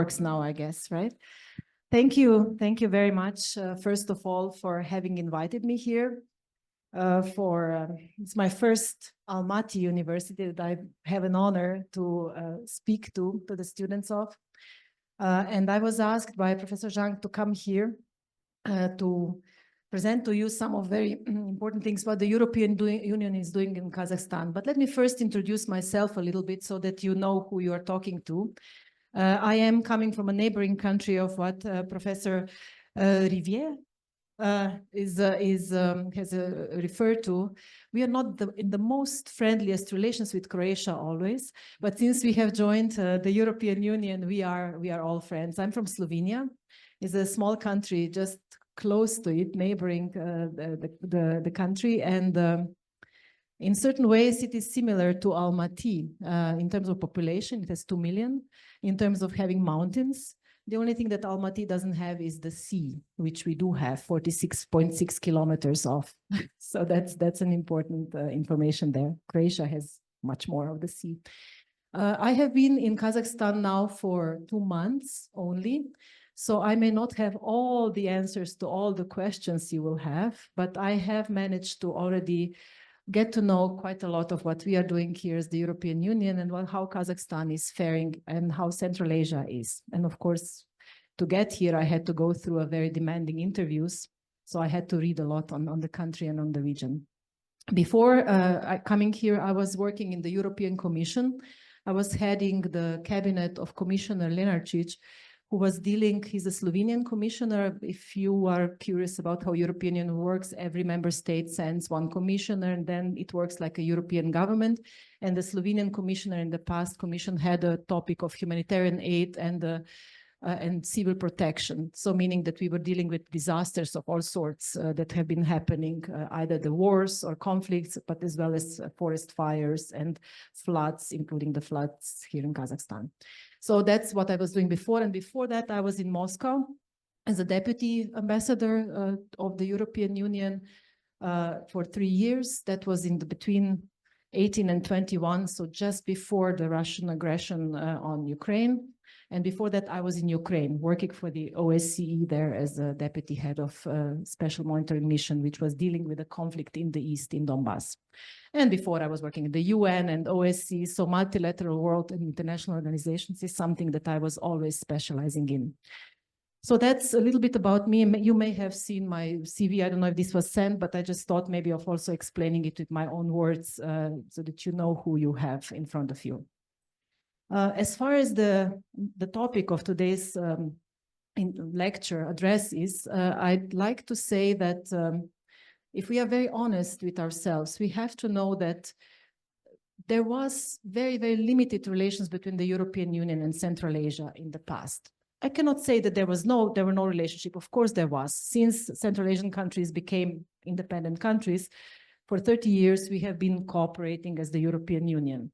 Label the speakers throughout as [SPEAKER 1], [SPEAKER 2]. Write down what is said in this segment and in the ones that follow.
[SPEAKER 1] works now, I guess, right? Thank you very much, first of all, for having invited me here. It's my first Almaty University that I have an honor to speak to the students of. And I was asked by Professor Zhang to come here to present to you some of very important things what the European Union is doing in Kazakhstan. But let me first introduce myself a little bit so that you know who you are talking to. I am coming from a neighboring country of what Professor Rivière has referred to. We are not in the most friendliest relations with Croatia always, but since we have joined the European Union, we are all friends. I'm from Slovenia. It's a small country just close to it, neighboring the country, and in certain ways it is similar to Almaty in terms of population. It has 2 million. In terms of having mountains, the only thing that Almaty doesn't have is the sea, which we do have 46.6 kilometers of. So that's an important information there. Croatia has much more of the sea. I have been in Kazakhstan now for 2 months only, so I may not have all the answers to all the questions you will have, but I have managed to already get to know quite a lot of what we are doing here as the European Union and how Kazakhstan is faring and how Central Asia is. And of course, to get here, I had to go through a very demanding interviews. So I had to read a lot on the country and on the region. Before coming here, I was working in the European Commission. I was heading the cabinet of Commissioner Lenarčić, who was dealing, he's a Slovenian commissioner. If you are curious about how European Union works, every member state sends one commissioner, and then it works like a European government. And the Slovenian commissioner in the past commission had a topic of humanitarian aid and civil protection. So meaning that we were dealing with disasters of all sorts that have been happening, either the wars or conflicts, but as well as forest fires and floods, including the floods here in Kazakhstan. So that's what I was doing before. And before that, I was in Moscow as a deputy ambassador of the European Union for 3 years. That was in between 18 and 21, so just before the Russian aggression on Ukraine. And before that, I was in Ukraine, working for the OSCE there as a deputy head of special monitoring mission, which was dealing with the conflict in the east, in Donbass. And before, I was working in the UN and OSCE, so multilateral world and international organizations is something that I was always specializing in. So that's a little bit about me. You may have seen my CV. I don't know if this was sent, but I just thought maybe of also explaining it with my own words so that you know who you have in front of you. As far as the topic of today's lecture address is, I'd like to say that if we are very honest with ourselves, we have to know that there was very, very limited relations between the European Union and Central Asia in the past. I cannot say that there were no relationship. Of course there was. Since Central Asian countries became independent countries, for 30 years we have been cooperating as the European Union.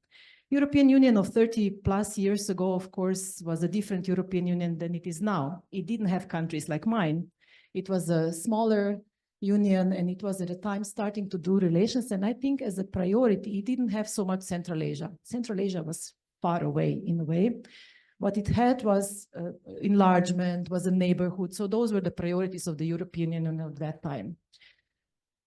[SPEAKER 1] European Union of 30 plus years ago, of course, was a different European Union than it is now. It didn't have countries like mine. It was a smaller union, and it was at a time starting to do relations. And I think as a priority, it didn't have so much Central Asia. Central Asia was far away in a way. What it had was enlargement, was a neighborhood. So those were the priorities of the European Union at that time.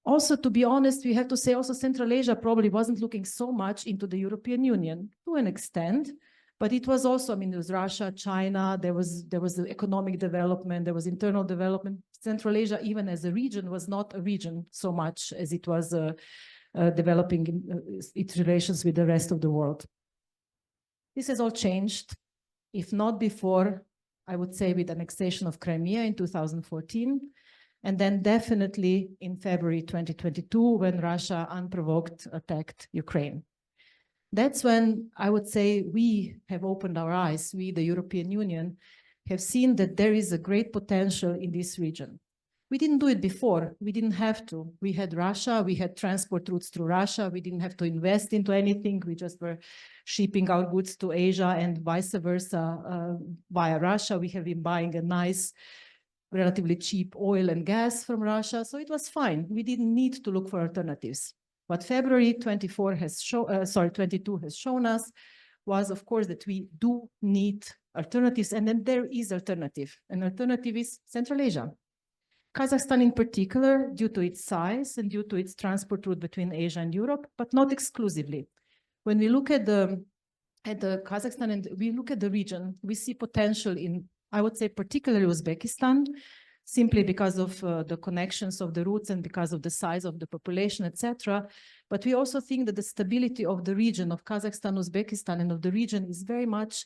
[SPEAKER 1] Also, to be honest, we have to say also Central Asia probably wasn't looking so much into the European Union to an extent, but it was also, I mean, there was Russia, China, there was the economic development, there was internal development. Central Asia, even as a region, was not a region so much as it was developing its relations with the rest of the world. This has all changed, if not before, I would say with annexation of Crimea in 2014, and then definitely in February 2022, when Russia unprovoked attacked Ukraine. That's when I would say we have opened our eyes, we, the European Union, have seen that there is a great potential in this region. We didn't do it before, we didn't have to. We had Russia, we had transport routes through Russia, we didn't have to invest into anything, we just were shipping our goods to Asia and vice versa via Russia. We have been buying a nice, relatively cheap oil and gas from Russia, so it was fine. We didn't need to look for alternatives. What February 22 has shown us was, of course, that we do need alternatives, and then there is alternative. An alternative is Central Asia. Kazakhstan in particular, due to its size and due to its transport route between Asia and Europe, but not exclusively. When we look at the Kazakhstan and we look at the region, we see potential in, I would say, particularly Uzbekistan, simply because of the connections of the routes and because of the size of the population, etc. But we also think that the stability of the region of Kazakhstan, Uzbekistan, and of the region is very much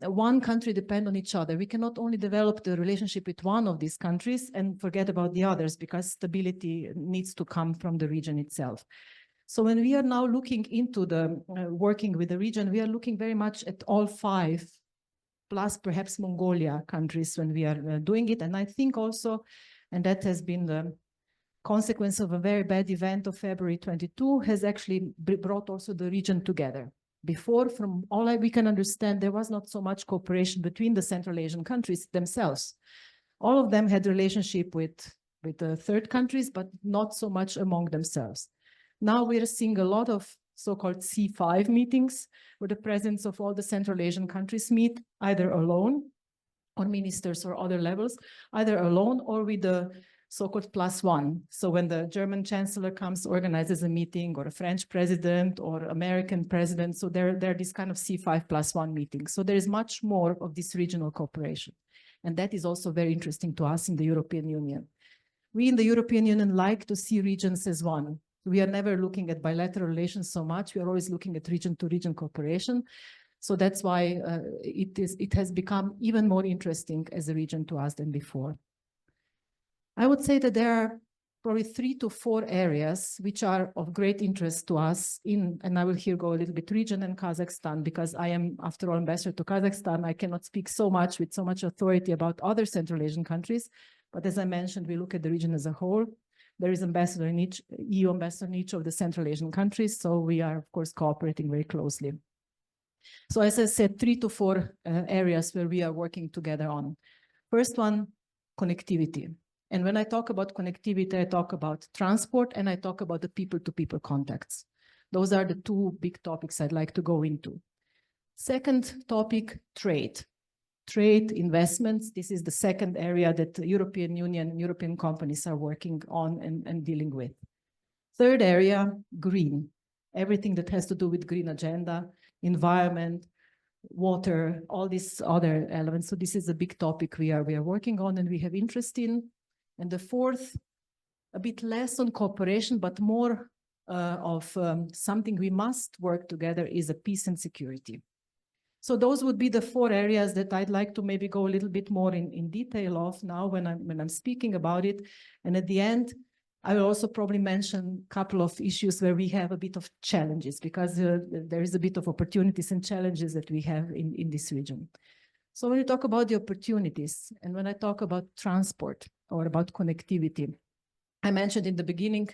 [SPEAKER 1] one country depend on each other. We cannot only develop the relationship with one of these countries and forget about the others, because stability needs to come from the region itself. So when we are now looking into the working with the region, we are looking very much at all 5, plus perhaps Mongolia countries when we are doing it. And I think also, and that has been the consequence of a very bad event of February 22, has actually brought also the region together. Before, from all we can understand, there was not so much cooperation between the Central Asian countries themselves. All of them had relationship with the third countries, but not so much among themselves. Now we are seeing a lot of so-called C5 meetings, where the presidents of all the Central Asian countries meet either alone, or ministers or other levels, either alone or with the so-called +1. So when the German chancellor comes, organizes a meeting, or a French president or American president, so there are these kind of C5 +1 meetings. So there is much more of this regional cooperation. And that is also very interesting to us in the European Union. We in the European Union like to see regions as one. We are never looking at bilateral relations so much. We are always looking at region-to-region cooperation. So that's why it has become even more interesting as a region to us than before. I would say that there are probably 3 to 4 areas which are of great interest to us and I will here go a little bit region and Kazakhstan, because I am, after all, ambassador to Kazakhstan. I cannot speak so much with so much authority about other Central Asian countries. But as I mentioned, we look at the region as a whole. There is ambassador in each, EU ambassador in each of the Central Asian countries. So we are, of course, cooperating very closely. So as I said, 3 to 4 areas where we are working together on. First one, connectivity. And when I talk about connectivity, I talk about transport and I talk about the people-to-people contacts. Those are the 2 big topics I'd like to go into. Second topic, trade. Trade, investments. This is the second area that the European Union, European companies are working on and dealing with. Third area, green. Everything that has to do with green agenda, environment, water, all these other elements. So this is a big topic we are working on and we have interest in. And the fourth, a bit less on cooperation, but more of something we must work together, is a peace and security. So those would be the 4 areas that I'd like to maybe go a little bit more in detail of now when I'm speaking about it. And at the end, I will also probably mention a couple of issues where we have a bit of challenges, because there is a bit of opportunities and challenges that we have in this region. So when you talk about the opportunities, and when I talk about transport or about connectivity, I mentioned in the beginning,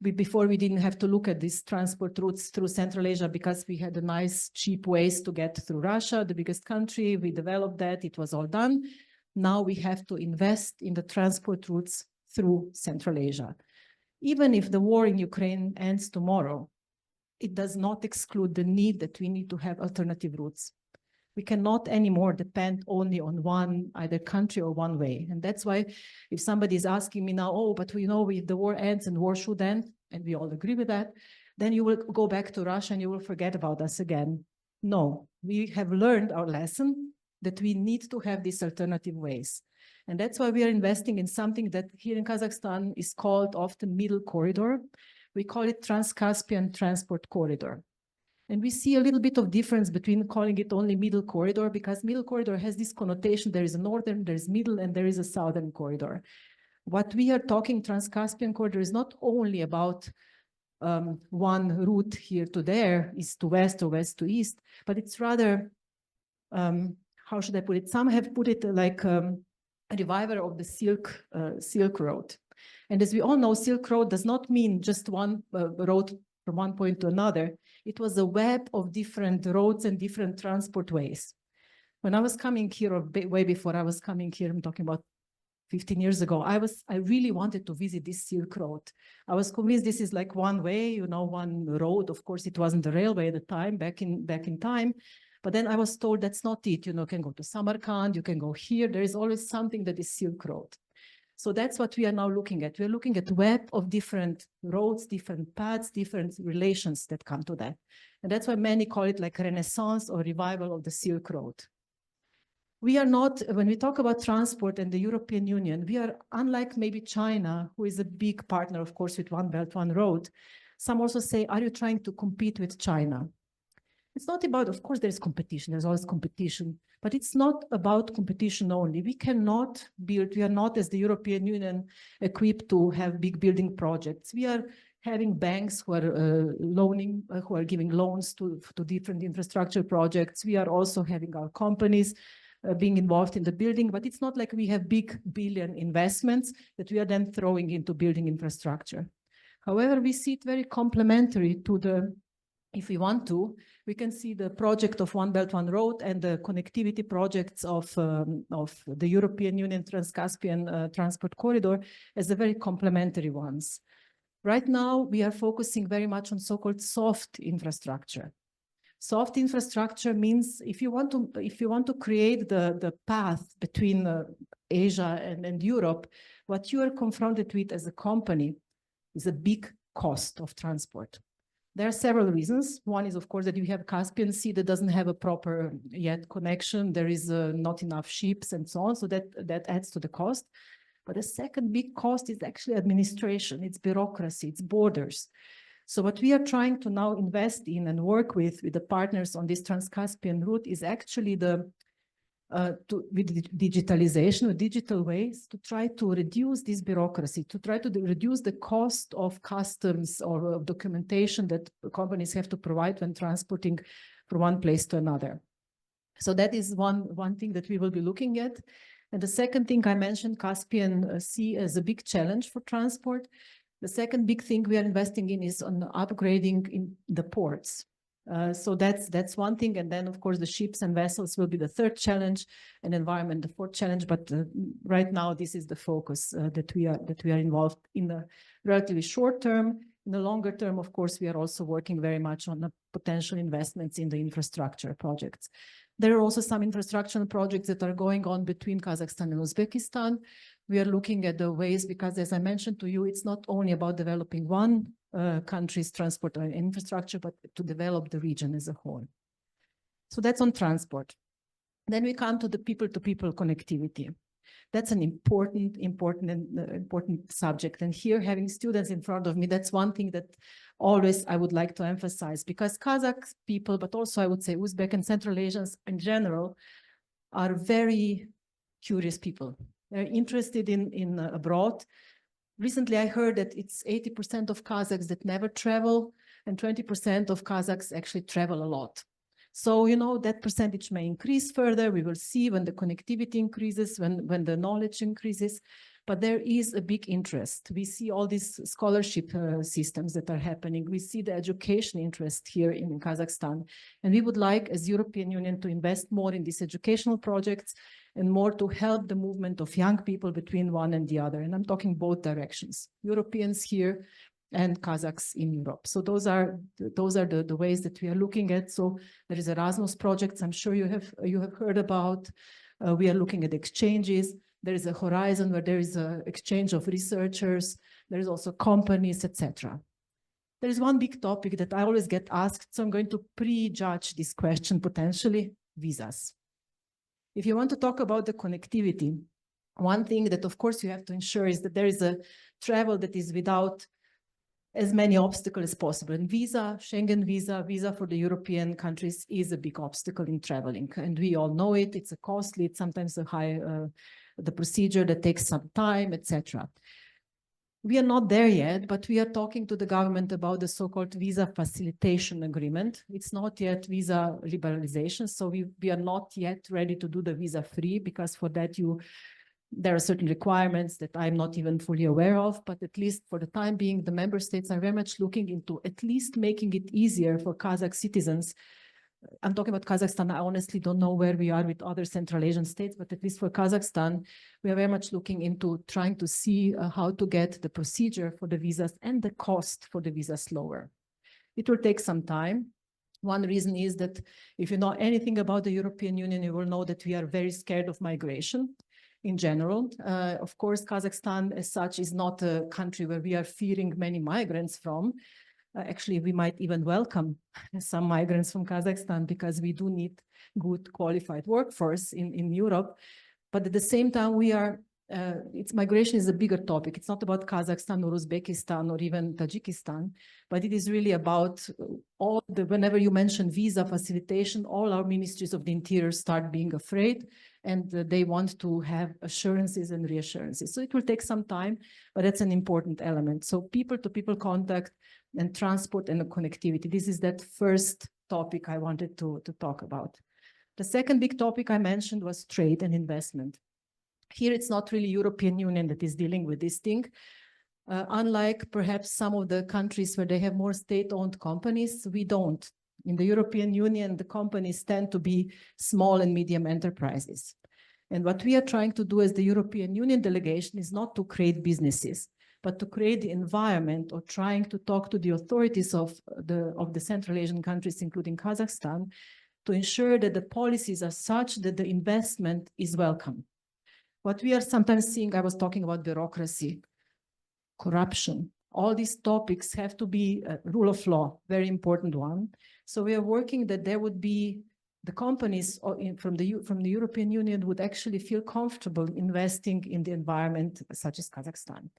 [SPEAKER 1] before we didn't have to look at these transport routes through Central Asia because we had a nice, cheap ways to get through Russia, the biggest country. We developed that, it was all done. Now we have to invest in the transport routes through Central Asia. Even if the war in Ukraine ends tomorrow, it does not exclude the need that we need to have alternative routes. We cannot anymore depend only on one, either country or one way. And that's why if somebody is asking me now, oh, but we know if the war ends and war should end, and we all agree with that, then you will go back to Russia and you will forget about us again. No, we have learned our lesson that we need to have these alternative ways. And that's why we are investing in something that here in Kazakhstan is called often middle corridor. We call it Trans-Caspian Transport Corridor. And we see a little bit of difference between calling it only middle corridor, because middle corridor has this connotation. There is a northern, there is middle, and there is a southern corridor. What we are talking Trans-Caspian corridor is not only about one route here to there, east to west or west to east, but it's rather, how should I put it? Some have put it like a reviver of the Silk Road. And as we all know, Silk Road does not mean just one road from one point to another. It was a web of different roads and different transport ways. When I was coming here, or way before I was coming here, I'm talking about 15 years ago, I really wanted to visit this Silk Road. I was convinced this is like one way, you know, one road. Of course, it wasn't the railway at the time, back in time. But then I was told that's not it. You know, you can go to Samarkand, you can go here. There is always something that is Silk Road. So that's what we are now looking at. We're looking at a web of different roads, different paths, different relations that come to that. And that's why many call it like renaissance or revival of the Silk Road. We are not, when we talk about transport and the European Union, we are unlike maybe China, who is a big partner, of course, with One Belt, One Road. Some also say, are you trying to compete with China? It's not about, of course, there's competition, there's always competition, but it's not about competition only. We cannot build, we are not as the European Union equipped to have big building projects. We are having banks who are who are giving loans to different infrastructure projects. We are also having our companies being involved in the building, but it's not like we have big billion investments that we are then throwing into building infrastructure. However, we see it very complementary to the, if we want to, we can see the project of One Belt, One Road and the connectivity projects of the European Union Trans-Caspian Transport Corridor as the very complementary ones. Right now, we are focusing very much on so-called soft infrastructure. Soft infrastructure means if you want to create the path between Asia and Europe, what you are confronted with as a company is a big cost of transport. There are several reasons. One is, of course, that you have Caspian Sea that doesn't have a proper yet connection. There is not enough ships and so on, so that adds to the cost. But the second big cost is actually administration, it's bureaucracy, it's borders. So what we are trying to now invest in and work with the partners on this Trans-Caspian route is actually with digitalization, with digital ways, to try to reduce this bureaucracy, to try to reduce the cost of customs or of documentation that companies have to provide when transporting from one place to another. So that is one thing that we will be looking at. And the second thing I mentioned, Caspian Sea as a big challenge for transport. The second big thing we are investing in is on upgrading in the ports. So that's one thing. And then, of course, the ships and vessels will be the third challenge, and environment, the fourth challenge. But right now, this is the focus that we are involved in the relatively short term. In the longer term, of course, we are also working very much on the potential investments in the infrastructure projects. There are also some infrastructure projects that are going on between Kazakhstan and Uzbekistan. We are looking at the ways, because as I mentioned to you, it's not only about developing one country's transport and infrastructure, but to develop the region as a whole. So that's on transport. Then we come to the people-to-people connectivity. That's an important subject. And here, having students in front of me, that's one thing that always I would like to emphasize, because Kazakh people, but also I would say Uzbek and Central Asians in general, are very curious people. They're interested in abroad. Recently, I heard that it's 80% of Kazakhs that never travel, and 20% of Kazakhs actually travel a lot. So, you know, that percentage may increase further. We will see when the connectivity increases, when the knowledge increases, but there is a big interest. We see all these scholarship systems that are happening. We see the education interest here in Kazakhstan. And we would like, as European Union, to invest more in these educational projects and more to help the movement of young people between one and the other. And I'm talking both directions, Europeans here and Kazakhs in Europe. So those are the ways that we are looking at. So there is Erasmus projects, I'm sure you have heard about. We are looking at exchanges. There is a Horizon where there is an exchange of researchers. There is also companies, etc. There is one big topic that I always get asked, so I'm going to prejudge this question potentially, visas. If you want to talk about the connectivity, one thing that of course you have to ensure is that there is a travel that is without as many obstacles as possible. And visa, Schengen visa for the European countries is a big obstacle in traveling. And we all know it, it's a costly, it's sometimes a high, the procedure that takes some time, etc. We are not there yet, but we are talking to the government about the so-called visa facilitation agreement. It's not yet visa liberalization, so we are not yet ready to do the visa free, because for that there are certain requirements that I'm not even fully aware of, but at least for the time being, the member states are very much looking into at least making it easier for Kazakh citizens I'm talking about Kazakhstan. I honestly don't know where we are with other Central Asian states, but at least for Kazakhstan, we are very much looking into trying to see how to get the procedure for the visas and the cost for the visas lower. It will take some time. One reason is that if you know anything about the European Union, you will know that we are very scared of migration in general. Of course, Kazakhstan as such is not a country where we are fearing many migrants from. Actually, we might even welcome some migrants from Kazakhstan because we do need good qualified workforce in Europe. But at the same time, we are, migration is a bigger topic. It's not about Kazakhstan or Uzbekistan or even Tajikistan, but it is really about whenever you mention visa facilitation, all our ministries of the interior start being afraid, and they want to have assurances and reassurances. So it will take some time, but that's an important element. So people-to-people contact and transport and the connectivity. This is that first topic I wanted to talk about. The second big topic I mentioned was trade and investment. Here, it's not really European Union that is dealing with this thing. Unlike perhaps some of the countries where they have more state-owned companies, we don't. In the European Union, the companies tend to be small and medium enterprises. And what we are trying to do as the European Union delegation is not to create businesses, but to create the environment, or trying to talk to the authorities of the Central Asian countries, including Kazakhstan, to ensure that the policies are such that the investment is welcome. What we are sometimes seeing, I was talking about bureaucracy, corruption, all these topics have to be rule of law, very important one. So we are working that there would be the companies from the European Union would actually feel comfortable investing in the environment such as Kazakhstan.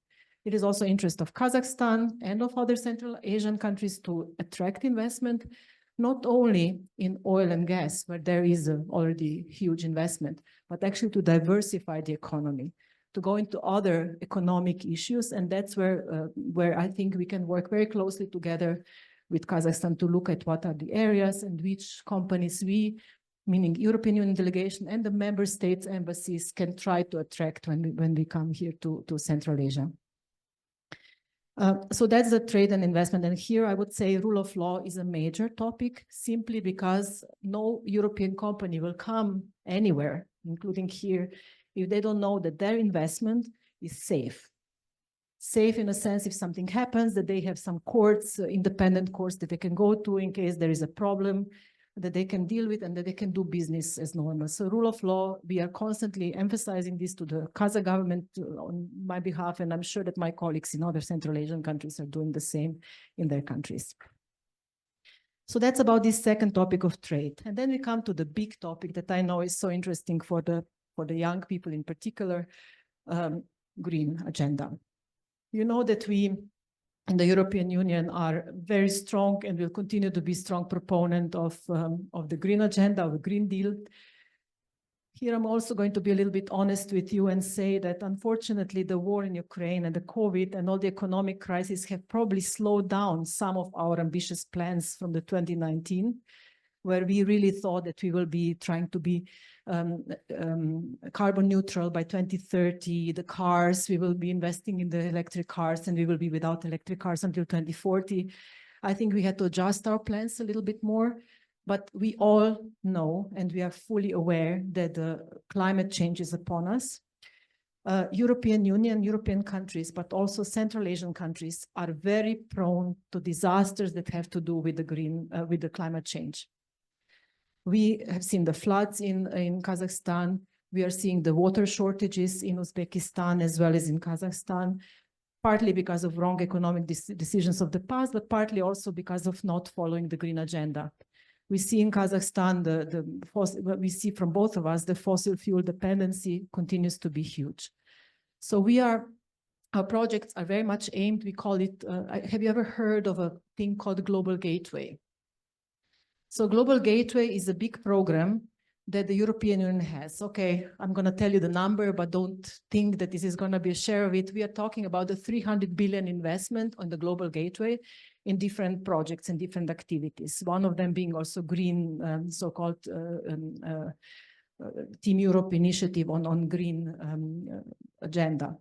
[SPEAKER 1] It is also interest of Kazakhstan and of other Central Asian countries to attract investment, not only in oil and gas, where there is already huge investment, but actually to diversify the economy, to go into other economic issues. And that's where I think we can work very closely together with Kazakhstan to look at what are the areas and which companies we, meaning European Union delegation and the member states embassies, can try to attract when we come here to Central Asia. So that's the trade and investment. And here I would say rule of law is a major topic, simply because no European company will come anywhere, including here, if they don't know that their investment is safe. Safe in a sense, if something happens, that they have some courts, independent courts that they can go to in case there is a problem, that they can deal with, and that they can do business as normal. So rule of law, we are constantly emphasizing this to the Kazakh government on my behalf, and I'm sure that my colleagues in other Central Asian countries are doing the same in their countries. So that's about this second topic of trade. And then we come to the big topic that I know is so interesting for the young people in particular, green agenda. You know that we in the European Union are very strong and will continue to be strong proponent of the green agenda, of the Green Deal. Here I'm also going to be a little bit honest with you and say that unfortunately the war in Ukraine and the COVID and all the economic crisis have probably slowed down some of our ambitious plans from the 2019, where we really thought that we will be trying to be carbon neutral by 2030. The cars, we will be investing in the electric cars, and we will be without electric cars until 2040. I think we had to adjust our plans a little bit more, but we all know and we are fully aware that the climate change is upon us. European Union, European countries, but also Central Asian countries are very prone to disasters that have to do with the climate change. We have seen the floods in Kazakhstan. We are seeing the water shortages in Uzbekistan as well as in Kazakhstan, partly because of wrong economic decisions of the past, but partly also because of not following the green agenda. We see in Kazakhstan, what we see from both of us, the fossil fuel dependency continues to be huge. So our projects are very much aimed, we call it, have you ever heard of a thing called Global Gateway? So Global Gateway is a big program that the European Union has. Okay, I'm going to tell you the number, but don't think that this is going to be a share of it. We are talking about the 300 billion investment on the Global Gateway in different projects and different activities. One of them being also green, so-called Team Europe initiative on green agenda.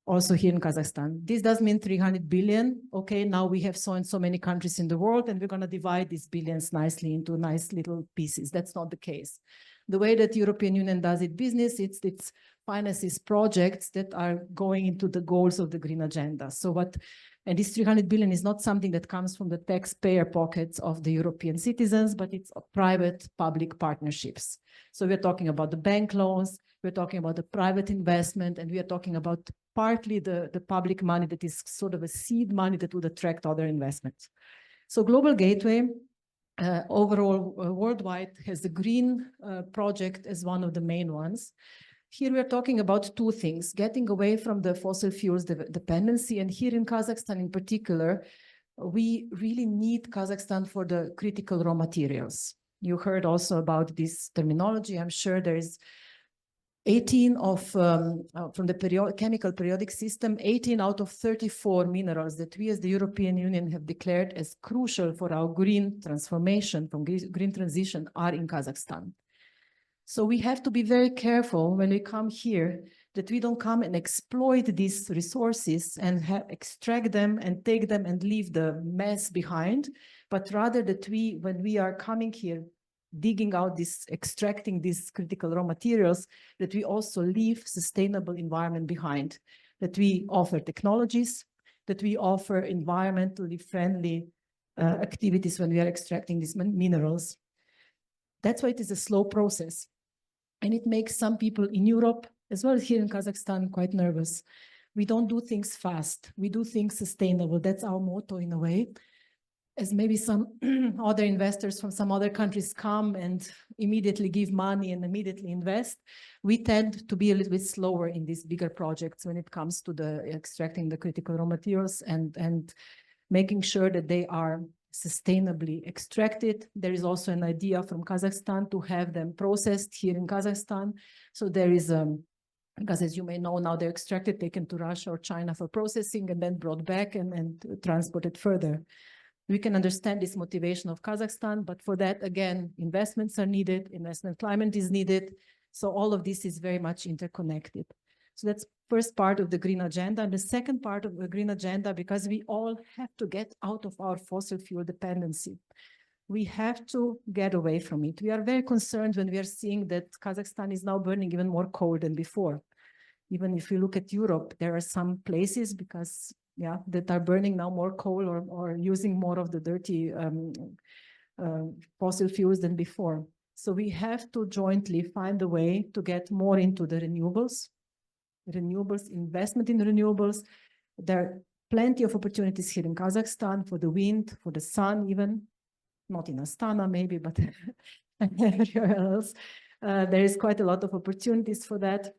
[SPEAKER 1] also here in Kazakhstan. This does mean 300 billion. Okay, now we have so and so many countries in the world, and we're going to divide these billions nicely into nice little pieces. That's not the case. The way that the European Union does its business, it's finances projects that are going into the goals of the green agenda. And this 300 billion is not something that comes from the taxpayer pockets of the European citizens, but it's private-public partnerships. So we're talking about the bank loans, we're talking about the private investment, and we are talking about partly the public money that is sort of a seed money that would attract other investments. So Global Gateway, overall worldwide, has the green project as one of the main ones. Here we're talking about two things: getting away from the fossil fuels dependency. And here in Kazakhstan in particular, we really need Kazakhstan for the critical raw materials. You heard also about this terminology. I'm sure there is 18 from the chemical periodic system, 18 out of 34 minerals that we as the European Union have declared as crucial for our green transformation, from green transition, are in Kazakhstan. So we have to be very careful when we come here that we don't come and exploit these resources and extract them and take them and leave the mess behind, but rather that when we are coming here, digging out extracting these critical raw materials, that we also leave sustainable environment behind, that we offer technologies, that we offer environmentally friendly activities when we are extracting these minerals. That's why it is a slow process. And it makes some people in Europe, as well as here in Kazakhstan, quite nervous. We don't do things fast. We do things sustainable. That's our motto in a way. As maybe some other investors from some other countries come and immediately give money and immediately invest, we tend to be a little bit slower in these bigger projects when it comes to extracting the critical raw materials and making sure that they are sustainably extracted. There is also an idea from Kazakhstan to have them processed here in Kazakhstan. So there is, because as you may know, now they're extracted, taken to Russia or China for processing, and then brought back and transported further. We can understand this motivation of Kazakhstan, but for that, again, investments are needed, investment climate is needed. So all of this is very much interconnected. So that's first part of the green agenda. And the second part of the green agenda, because we all have to get out of our fossil fuel dependency. We have to get away from it. We are very concerned when we are seeing that Kazakhstan is now burning even more coal than before. Even if you look at Europe, there are some places that are burning now more coal or using more of the dirty fossil fuels than before. So we have to jointly find a way to get more into the renewables, investment in renewables. There are plenty of opportunities here in Kazakhstan for the wind, for the sun even, not in Astana maybe, but everywhere else. There is quite a lot of opportunities for that.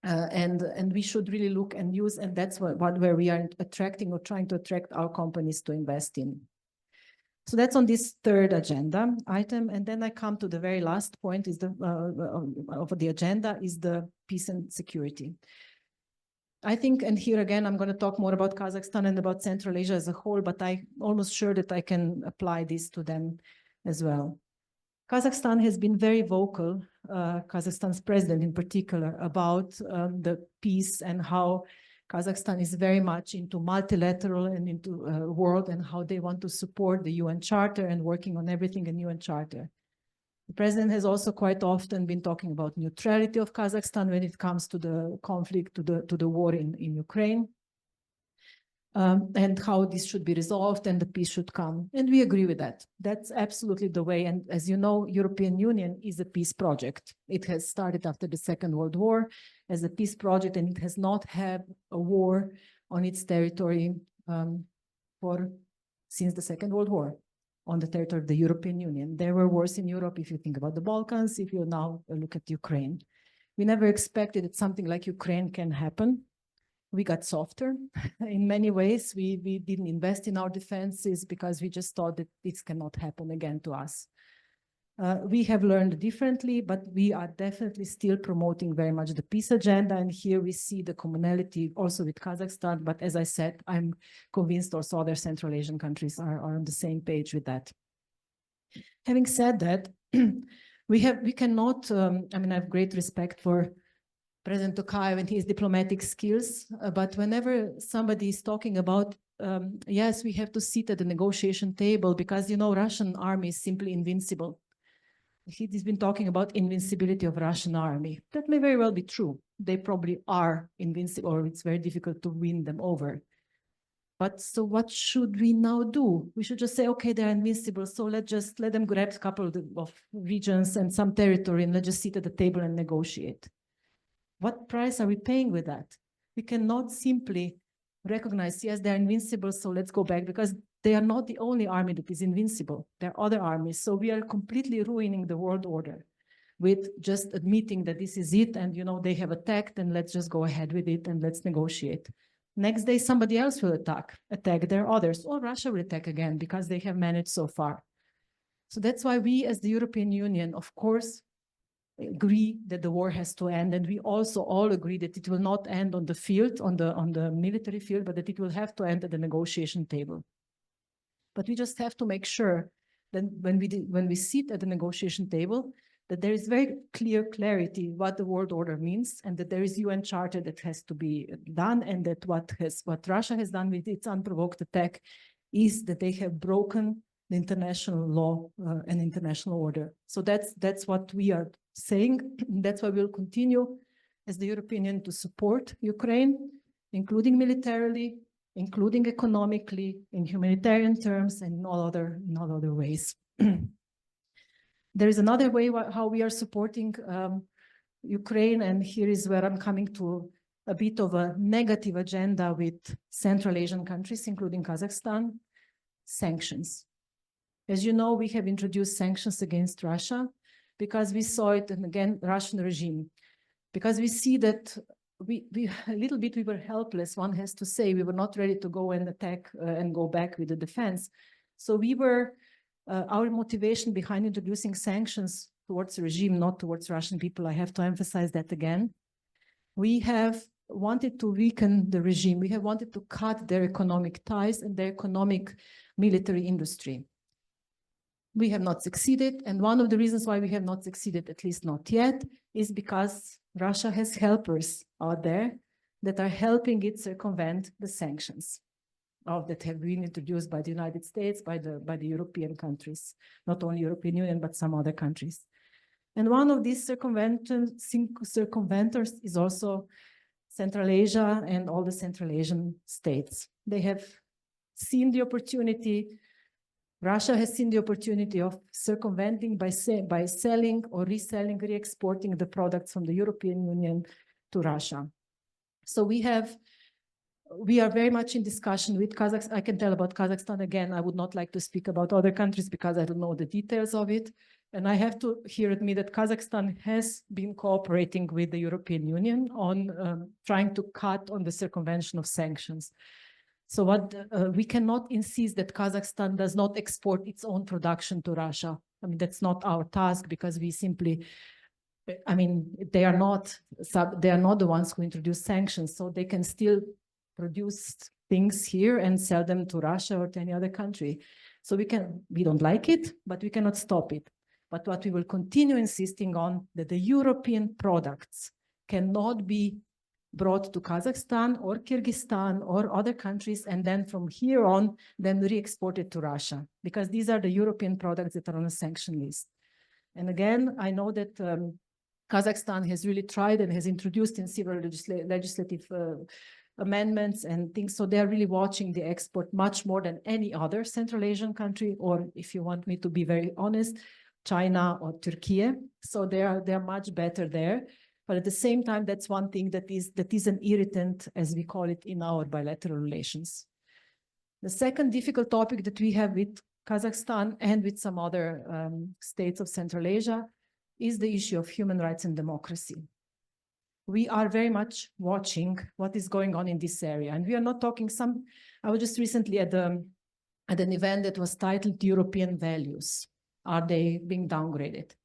[SPEAKER 1] And we should really look and use, and that's where we are attracting or trying to attract our companies to invest in. So that's on this third agenda item. And then I come to the very last point of the agenda is the peace and security. I think, and here again, I'm going to talk more about Kazakhstan and about Central Asia as a whole, but I'm almost sure that I can apply this to them as well. Kazakhstan has been very vocal, Kazakhstan's president in particular, about the peace and how Kazakhstan is very much into multilateral and into world and how they want to support the UN Charter and working on everything in UN Charter. The president has also quite often been talking about neutrality of Kazakhstan when it comes to the conflict, to the war in Ukraine. And how this should be resolved and the peace should come. And we agree with that. That's absolutely the way. And as you know, European Union is a peace project. It has started after the Second World War as a peace project, and it has not had a war on its territory since the Second World War on the territory of the European Union. There were wars in Europe, if you think about the Balkans, if you now look at Ukraine. We never expected that something like Ukraine can happen. We got softer in many ways. We didn't invest in our defenses because we just thought that this cannot happen again to us. We have learned differently, but we are definitely still promoting very much the peace agenda. And here we see the commonality also with Kazakhstan. But as I said, I'm convinced also other Central Asian countries are on the same page with that. Having said that, we cannot, I have great respect for President Tokayev and his diplomatic skills, but whenever somebody is talking about, yes, we have to sit at the negotiation table because, you know, Russian army is simply invincible. He's been talking about invincibility of Russian army. That may very well be true. They probably are invincible, or it's very difficult to win them over. But so what should we now do? We should just say, okay, they're invincible, so let's just let them grab a couple of regions and some territory and let's just sit at the table and negotiate. What price are we paying with that? We cannot simply recognize, yes, they're invincible, so let's go back, because they are not the only army that is invincible. There are other armies. So we are completely ruining the world order with just admitting that this is it and, you know, they have attacked and let's just go ahead with it and let's negotiate. Next day, somebody else will attack their others, or Russia will attack again because they have managed so far. So that's why we as the European Union, of course, agree that the war has to end, and we also all agree that it will not end on the field, on the military field, but that it will have to end at the negotiation table. But we just have to make sure that when we sit at the negotiation table, that there is very clear clarity what the world order means, and that there is UN Charter that has to be done, and that what Russia has done with its unprovoked attack is that they have broken the international law and international order. So that's what we are saying. That's why we'll continue as the European Union to support Ukraine, including militarily, including economically, in humanitarian terms, and in all other ways. There is another way how we are supporting Ukraine, and here is where I'm coming to a bit of a negative agenda with Central Asian countries, including Kazakhstan: sanctions. As you know, we have introduced sanctions against Russia because we saw it, and again, Russian regime, because we see that we a little bit we were helpless, one has to say. We were not ready to go and attack and go back with the defense. So we were, our motivation behind introducing sanctions towards the regime, not towards Russian people, I have to emphasize that again. We have wanted to weaken the regime. We have wanted to cut their economic ties and their economic military industry. We have not succeeded, and one of the reasons why we have not succeeded, at least not yet, is because Russia has helpers out there that are helping it circumvent the sanctions that have been introduced by the United States, by the European countries, not only European Union, but some other countries. And one of these circumventors is also Central Asia and all the Central Asian states. They have seen the opportunity. Russia has seen the opportunity of circumventing by selling or reselling, re-exporting the products from the European Union to Russia. So we are very much in discussion with Kazakhstan. I can tell about Kazakhstan again. I would not like to speak about other countries because I don't know the details of it. And I have to here admit that Kazakhstan has been cooperating with the European Union on trying to cut on the circumvention of sanctions. So what we cannot insist that Kazakhstan does not export its own production to Russia. I mean, that's not our task, because we simply, I mean, they are not the ones who introduce sanctions, so they can still produce things here and sell them to Russia or to any other country. So we don't like it, but we cannot stop it. But what we will continue insisting on, that the European products cannot be brought to Kazakhstan or Kyrgyzstan or other countries, and then from here on, then re-exported to Russia, because these are the European products that are on a sanction list. And again, I know that Kazakhstan has really tried and has introduced in several legislative amendments and things, so they're really watching the export much more than any other Central Asian country, or if you want me to be very honest, China or Turkey. So they're much better there. But at the same time, that's one thing that is an irritant, as we call it, in our bilateral relations. The second difficult topic that we have with Kazakhstan and with some other states of Central Asia is the issue of human rights and democracy. We are very much watching what is going on in this area. And we are not talking I was just recently at an event that was titled European Values. Are they being downgraded?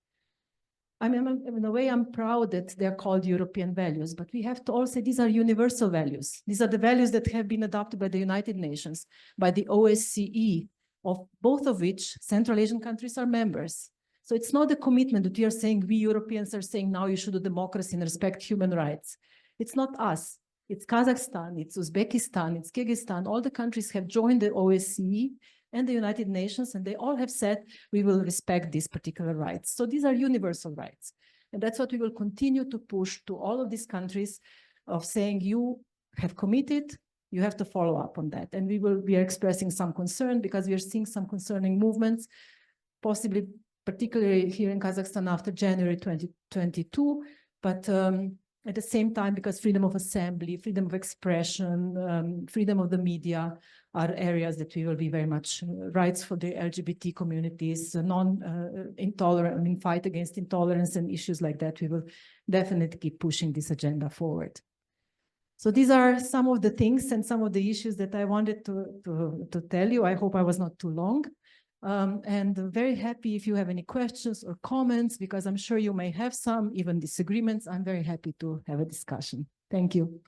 [SPEAKER 1] I mean, in a way, I'm proud that they're called European values, but we have to also say these are universal values. These are the values that have been adopted by the United Nations, by the OSCE, of both of which Central Asian countries are members. So it's not a commitment that we are saying, we Europeans are saying now you should do democracy and respect human rights. It's not us. It's Kazakhstan, it's Uzbekistan, it's Kyrgyzstan. All the countries have joined the OSCE and the United Nations, and they all have said we will respect these particular rights. So these are universal rights. And that's what we will continue to push to all of these countries of saying you have committed, you have to follow up on that. And we are expressing some concern because we are seeing some concerning movements, possibly particularly here in Kazakhstan after January 2022, but at the same time, because freedom of assembly, freedom of expression, freedom of the media are areas that we will be very much rights for the LGBT communities, non-intolerant, I mean, fight against intolerance and issues like that. We will definitely keep pushing this agenda forward. So these are some of the things and some of the issues that I wanted to tell you. I hope I was not too long. And very happy if you have any questions or comments, because I'm sure you may have some, even disagreements. I'm very happy to have a discussion. Thank you.